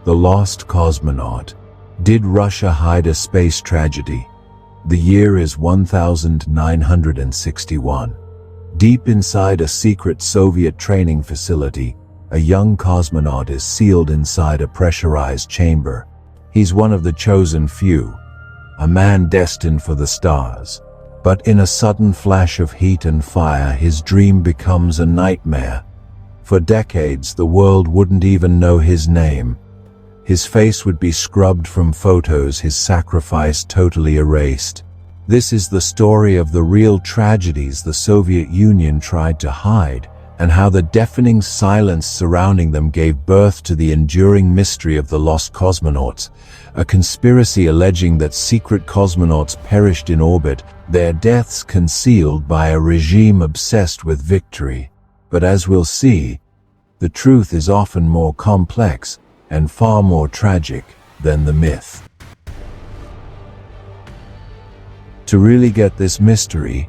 The Lost Cosmonaut. Did Russia hide a space tragedy? The year is 1961. Deep inside a secret Soviet training facility, a young cosmonaut is sealed inside a pressurized chamber. He's one of the chosen few, a man destined for the stars. But in a sudden flash of heat and fire, his dream becomes a nightmare. For decades, the world wouldn't even know his name. His face would be scrubbed from photos, his sacrifice totally erased. This is the story of the real tragedies the Soviet Union tried to hide, and how the deafening silence surrounding them gave birth to the enduring mystery of the lost cosmonauts, a conspiracy alleging that secret cosmonauts perished in orbit, their deaths concealed by a regime obsessed with victory. But as we'll see, the truth is often more complex and far more tragic than the myth. To really get this mystery,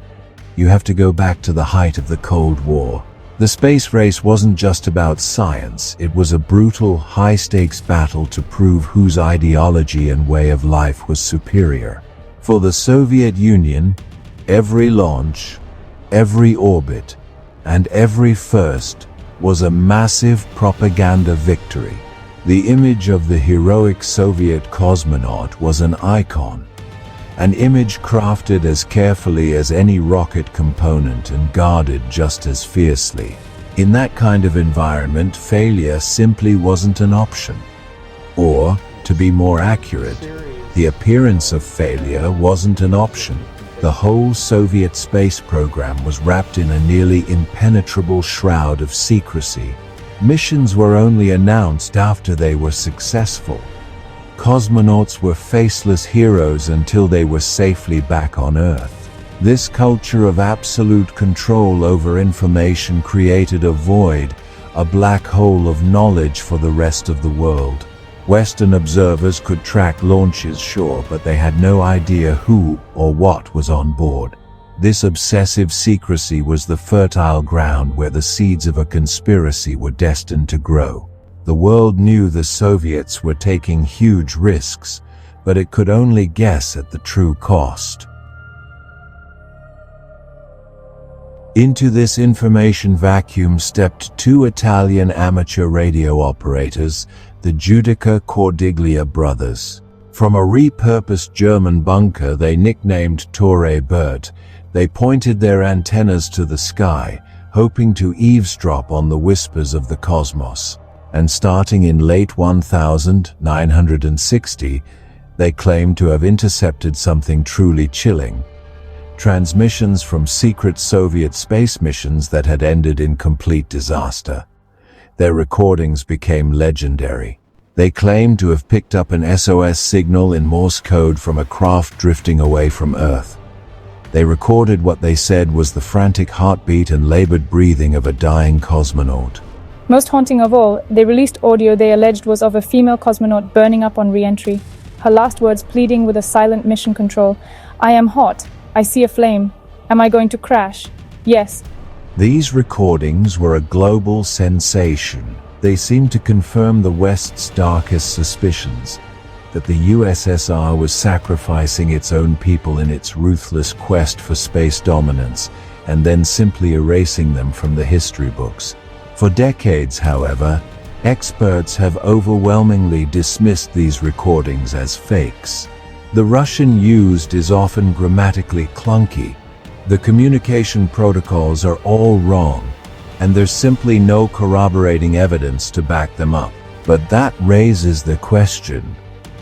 you have to go back to the height of the Cold War. The space race wasn't just about science, it was a brutal, high-stakes battle to prove whose ideology and way of life was superior. For the Soviet Union, every launch, every orbit, and every first was a massive propaganda victory. The image of the heroic Soviet cosmonaut was an icon, an image crafted as carefully as any rocket component and guarded just as fiercely. In that kind of environment, failure simply wasn't an option. Or, to be more accurate, the appearance of failure wasn't an option. The whole Soviet space program was wrapped in a nearly impenetrable shroud of secrecy. Missions were only announced after they were successful. Cosmonauts were faceless heroes until they were safely back on Earth. This culture of absolute control over information created a void, a black hole of knowledge for the rest of the world. Western observers could track launches, sure, but they had no idea who or what was on board. This obsessive secrecy was the fertile ground where the seeds of a conspiracy were destined to grow. The world knew the Soviets were taking huge risks, but it could only guess at the true cost. Into this information vacuum stepped two Italian amateur radio operators, the Judica Cordiglia brothers. From a repurposed German bunker they nicknamed Torre Bert, they pointed their antennas to the sky, hoping to eavesdrop on the whispers of the cosmos. And starting in late 1960, they claimed to have intercepted something truly chilling. Transmissions from secret Soviet space missions that had ended in complete disaster. Their recordings became legendary. They claimed to have picked up an SOS signal in Morse code from a craft drifting away from Earth. They recorded what they said was the frantic heartbeat and labored breathing of a dying cosmonaut. Most haunting of all, they released audio they alleged was of a female cosmonaut burning up on re-entry. Her last words pleading with a silent mission control, "I am hot. I see a flame. Am I going to crash? Yes." These recordings were a global sensation. They seemed to confirm the West's darkest suspicions, that the USSR was sacrificing its own people in its ruthless quest for space dominance, and then simply erasing them from the history books. For decades, however, experts have overwhelmingly dismissed these recordings as fakes. The Russian used is often grammatically clunky. The communication protocols are all wrong, and there's simply no corroborating evidence to back them up. But that raises the question,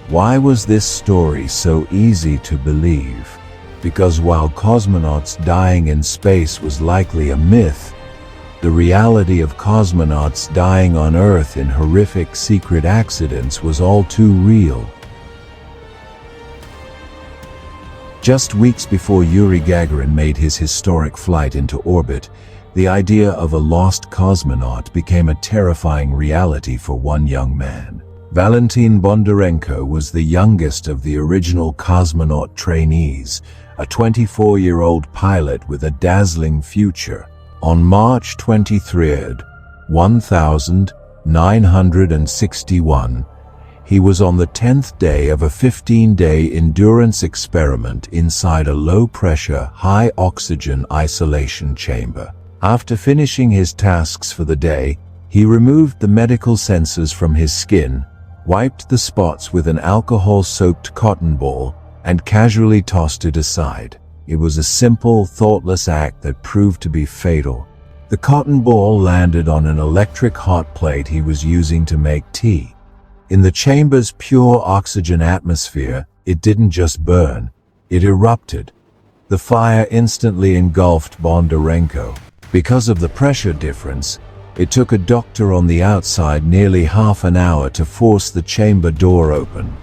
why was this story so easy to believe? Because while cosmonauts dying in space was likely a myth, the reality of cosmonauts dying on Earth in horrific secret accidents was all too real. Just weeks before Yuri Gagarin made his historic flight into orbit, the idea of a lost cosmonaut became a terrifying reality for one young man. Valentin Bondarenko was the youngest of the original cosmonaut trainees, a 24-year-old pilot with a dazzling future. On March 23, 1961, He was on the 10th day of a 15-day endurance experiment inside a low-pressure, high-oxygen isolation chamber. After finishing his tasks for the day, he removed the medical sensors from his skin, wiped the spots with an alcohol-soaked cotton ball, and casually tossed it aside. It was a simple, thoughtless act that proved to be fatal. The cotton ball landed on an electric hot plate he was using to make tea. In the chamber's pure oxygen atmosphere, it didn't just burn, it erupted. The fire instantly engulfed Bondarenko. Because of the pressure difference, it took a doctor on the outside nearly half an hour to force the chamber door open.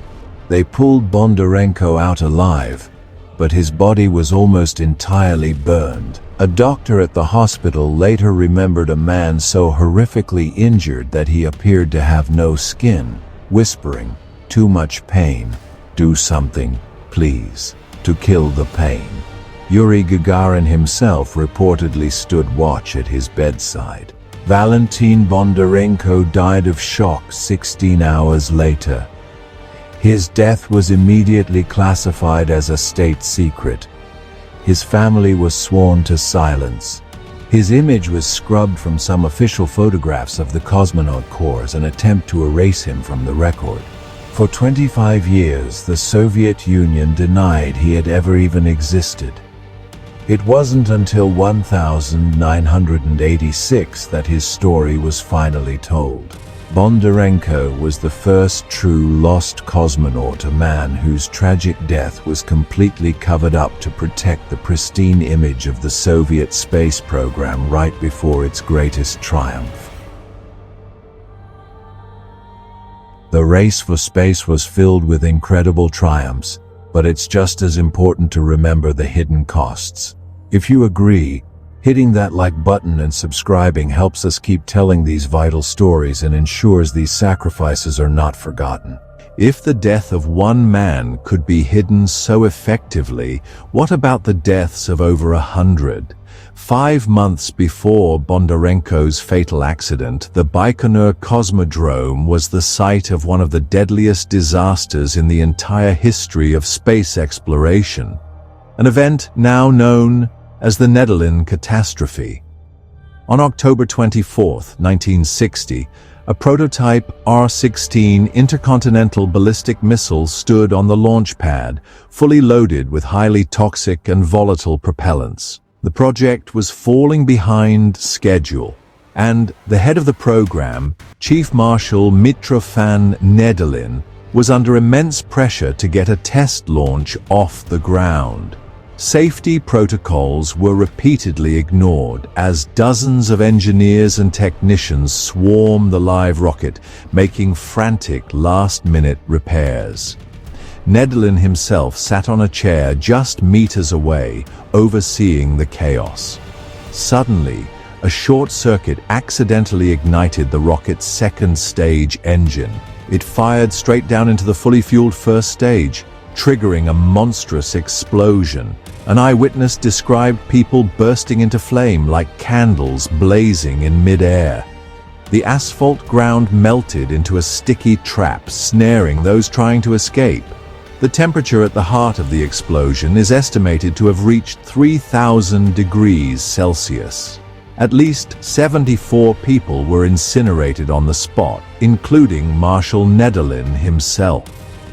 They pulled Bondarenko out alive, but his body was almost entirely burned. A doctor at the hospital later remembered a man so horrifically injured that he appeared to have no skin, whispering, "Too much pain. Do something, please, to kill the pain." Yuri Gagarin himself reportedly stood watch at his bedside. Valentin Bondarenko died of shock 16 hours later. His death was immediately classified as a state secret. His family was sworn to silence. His image was scrubbed from some official photographs of the Cosmonaut Corps as an attempt to erase him from the record. For 25 years, the Soviet Union denied he had ever even existed. It wasn't until 1986 that his story was finally told. Bondarenko was the first true lost cosmonaut, a man whose tragic death was completely covered up to protect the pristine image of the Soviet space program right before its greatest triumph. The race for space was filled with incredible triumphs, but it's just as important to remember the hidden costs. If you agree, hitting that like button and subscribing helps us keep telling these vital stories and ensures these sacrifices are not forgotten. If the death of one man could be hidden so effectively, what about the deaths of over 100? 5 months before Bondarenko's fatal accident, the Baikonur Cosmodrome was the site of one of the deadliest disasters in the entire history of space exploration, an event now known as the Nedelin catastrophe. On October 24, 1960, a prototype R-16 intercontinental ballistic missile stood on the launch pad, fully loaded with highly toxic and volatile propellants. The project was falling behind schedule, and the head of the program, Chief Marshal Mitrofan Nedelin, was under immense pressure to get a test launch off the ground. Safety protocols were repeatedly ignored as dozens of engineers and technicians swarmed the live rocket, making frantic last-minute repairs. Nedelin himself sat on a chair just meters away, overseeing the chaos. Suddenly, a short circuit accidentally ignited the rocket's second stage engine. It fired straight down into the fully fueled first stage, triggering a monstrous explosion. An eyewitness described people bursting into flame like candles blazing in mid-air. The asphalt ground melted into a sticky trap, snaring those trying to escape. The temperature at the heart of the explosion is estimated to have reached 3,000 degrees Celsius. At least 74 people were incinerated on the spot, including Marshal Nedelin himself.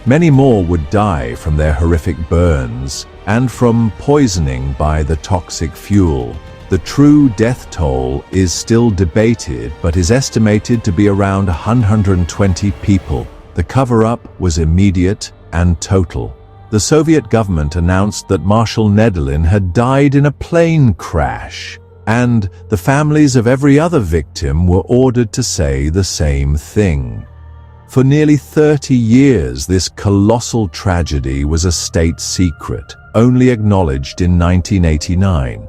Many more would die from their horrific burns and from poisoning by the toxic fuel. The true death toll is still debated, but is estimated to be around 120 people. The cover-up was immediate and total. The Soviet government announced that Marshal Nedelin had died in a plane crash, and the families of every other victim were ordered to say the same thing. For nearly 30 years, this colossal tragedy was a state secret, only acknowledged in 1989.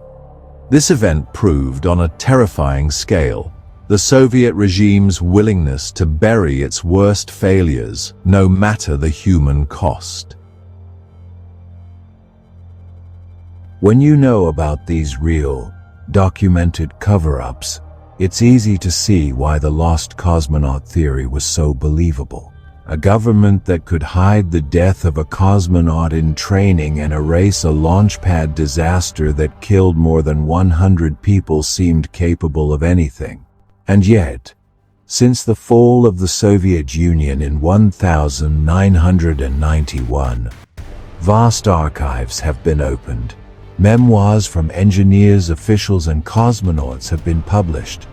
This event proved on a terrifying scale the Soviet regime's willingness to bury its worst failures, no matter the human cost. When you know about these real, documented cover-ups, it's easy to see why the lost cosmonaut theory was so believable. a government that could hide the death of a cosmonaut in training and erase a launchpad disaster that killed more than 100 people seemed capable of anything. And yet, since the fall of the Soviet Union in 1991, vast archives have been opened. Memoirs from engineers, officials, and cosmonauts have been published.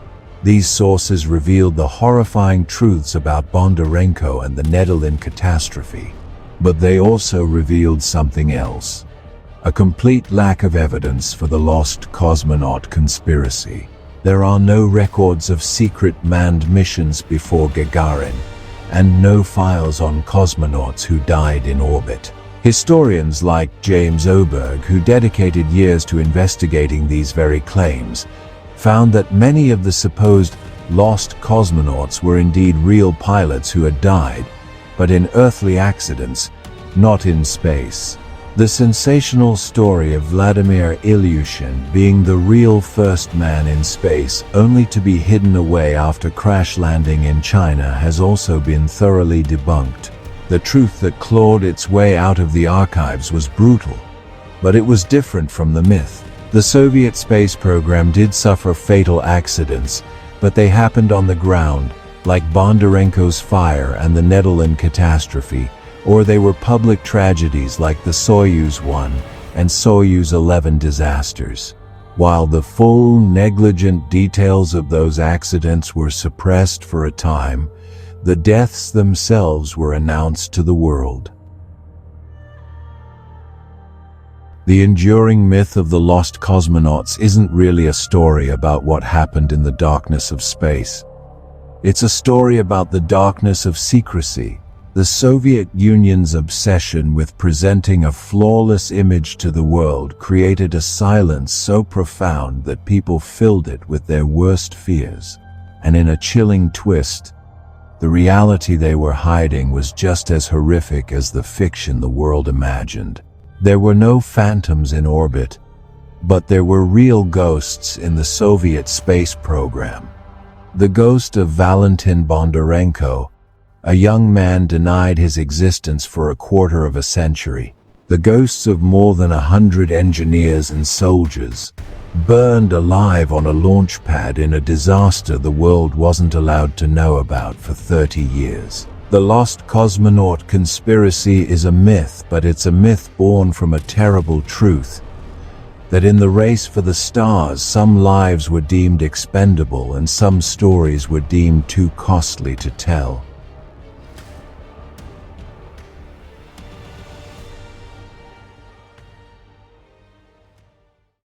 These sources revealed the horrifying truths about Bondarenko and the Nedelin catastrophe. But they also revealed something else: a complete lack of evidence for the lost cosmonaut conspiracy. There are no records of secret manned missions before Gagarin, and no files on cosmonauts who died in orbit. Historians like James Oberg, who dedicated years to investigating these very claims, found that many of the supposed lost cosmonauts were indeed real pilots who had died, but in earthly accidents, not in space. The sensational story of Vladimir Ilyushin being the real first man in space, only to be hidden away after crash landing in China, has also been thoroughly debunked. The truth that clawed its way out of the archives was brutal, but it was different from the myth. The Soviet space program did suffer fatal accidents, but they happened on the ground, like Bondarenko's fire and the Nedelin catastrophe, or they were public tragedies like the Soyuz 1 and Soyuz 11 disasters. While the full, negligent details of those accidents were suppressed for a time, the deaths themselves were announced to the world. The enduring myth of the lost cosmonauts isn't really a story about what happened in the darkness of space. It's a story about the darkness of secrecy, the Soviet Union's obsession with presenting a flawless image to the world created a silence so profound that people filled it with their worst fears. And in a chilling twist, the reality they were hiding was just as horrific as the fiction the world imagined. There were no phantoms in orbit, but there were real ghosts in the Soviet space program. The ghost of Valentin Bondarenko, a young man denied his existence for a quarter of a century. The ghosts of more than 100 engineers and soldiers, burned alive on a launch pad in a disaster the world wasn't allowed to know about for 30 years. The lost cosmonaut conspiracy is a myth, but it's a myth born from a terrible truth: that in the race for the stars, some lives were deemed expendable and some stories were deemed too costly to tell.